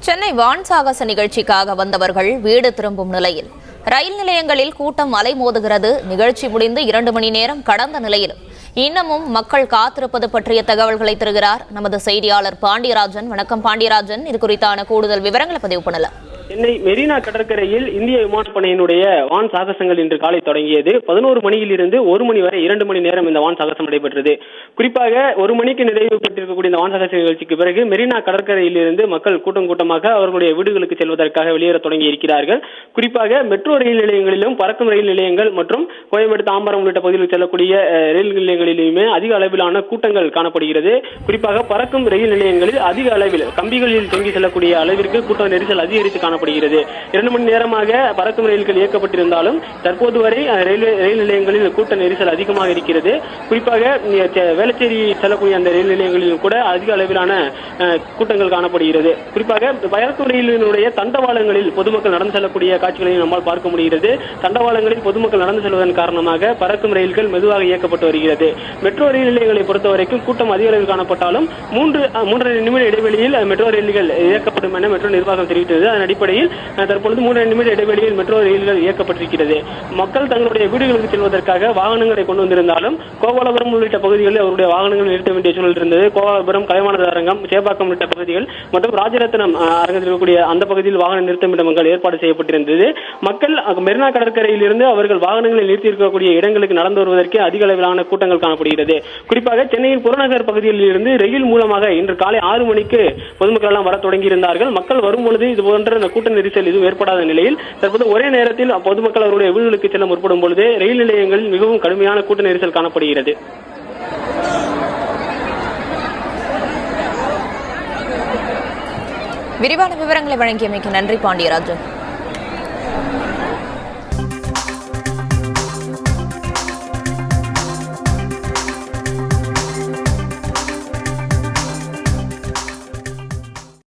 சென்னை வான் சாகச நிகழ்ச்சிக்காக வந்தவர்கள் வீடு திரும்பும் நிலையில் ரயில் நிலையங்களில் கூட்டம் அலைமோதுகிறது. நிகழ்ச்சி முடிந்து 2 மணி நேரம் கடந்த நிலையிலும் இன்னமும் மக்கள் காத்திருப்பது பற்றிய தகவல்களை தருகிறார் நமது செய்தியாளர் பாண்டியராஜன். வணக்கம் பாண்டியராஜன், இது குறித்தான கூடுதல் விவரங்களை பதிவு பண்ணலாம். சென்னை மெரினா கடற்கரையில் இந்திய விமானப்படையினுடைய வான் சாகசங்கள் இன்று காலை தொடங்கியது. 11 மணியிலிருந்து 1 மணி வரை 2 மணி நேரம் இந்த வான் சாகசம் நடைபெற்றது. குறிப்பாக 1 மணிக்கு நிறைவு பெற்றிருக்கக்கூடிய இந்த வான் சாகச நிகழ்ச்சிக்கு பிறகு மெரினா கடற்கரையிலிருந்து மக்கள் கூட்டமாக அவர்களுடைய வீடுகளுக்கு செல்வதற்காக வெளியேற தொடங்கி இருக்கிறார்கள். குறிப்பாக மெட்ரோ ரயில் நிலையங்களிலும் பறக்கும் ரயில் நிலையங்கள் மற்றும் கோயம்பேடு, தாம்பரம் உள்ளிட்ட பகுதிகளில் செல்லக்கூடிய ரயில் நிலையங்களிலுமே அதிக அளவிலான கூட்டங்கள் காணப்படுகிறது. குறிப்பாக பறக்கும் ரயில் நிலையங்களில் அதிக அளவில் கம்பிகளில் தொங்கி செல்லக்கூடிய அளவிற்கு கூட்ட நெரிசல் அதிகரித்து காணப்படுகிறது. 2 மணி நேரமாக பறக்கும் ரயில்கள் இயக்கப்பட்டிருந்தாலும் தற்போது வரை ரயில் நிலையங்களில் கூட்ட நெரிசல் அதிகமாக இருக்கிறது. குறிப்பாக வேளச்சேரி செல்லக்கூடிய அந்த ரயில் நிலையங்களில் கூட அதிக அளவிலான கூட்டங்கள் காணப்படுகிறது. குறிப்பாக பறக்கும் ரயிலினுடைய தண்டவாளங்களில் பொதுமக்கள் நடந்து செல்லக்கூடிய காட்சிகளை நம்மால் பார்க்க முடிகிறது. தண்டவாளங்களில் பொதுமக்கள் நடந்து செல்வதன் காரணமாக பறக்கும் ரயில்கள் மெதுவாக இயக்கப்பட்டு வருகிறது. மெட்ரோ ரயில் நிலையங்களை பொறுத்தவரைக்கும் கூட்டம் அதிக அளவில் காணப்பட்டாலும் 3.5 நிமிட இடைவெளியில் மெட்ரோ ரயில்கள் இயக்கப்படும் என மெட்ரோ நிர்வாகம் தெரிவித்தது. அதன் அடிப்படையில் தற்பொழுது 3 நிமிட இடைவெளியில் மெட்ரோ ரயில்கள் இயக்கப்பட்டிருக்கிறது. மக்கள் தங்களுடைய வீடுகளுக்கு செல்வதற்காக வாகனங்களை கொண்டு வந்திருந்தாலும் கோபாலபுரம் உள்ளிட்ட பகுதிகளில் அவருடைய வாகனங்கள் நிறுத்த வேண்டிய சூழல் இருந்தது. கோபாலபுரம், கலைவாணர் அரங்கம், சேப்பாக்கம் உள்ளிட்ட பகுதிகள் மற்றும் ராஜரத்னம் அரங்கத்தில் இருக்கக்கூடிய அந்த பகுதியில் வாகன நிறுத்தமிடங்கள் ஏற்பாடு செய்யப்பட்டிருந்தது. மக்கள் மெரினா கடற்கரையில் இருந்து அவர்கள் வாகனங்களை நிறுத்தி இருக்கக்கூடிய இடங்களுக்கு நடந்து வருவதற்கு அதிக அளவிலான கூட்டங்கள் காணப்படுகிறது. குறிப்பாக சென்னையின் புறநகர் பகுதியில் இருந்து ரயில் மூலமாக இன்று காலை 6 மணிக்கு பொதுமக்கள் எல்லாம் வர தொடங்கி இருந்தார்கள். மக்கள் வரும்பொழுது இது போன்ற கூட்ட நெரிசல் எதுவும் ஏற்படாத நிலையில் தற்போது ஒரே நேரத்தில் பொதுமக்கள் அவருடைய வீடுகளுக்கு செல்ல முற்படும் பொழுது ரயில் நிலையங்களில் மிகவும் கடுமையான கூட்ட நெரிசல் காணப்படுகிறது. விரிவான விவரங்களை வழங்கியமைக்கு நன்றி பாண்டியராஜன்.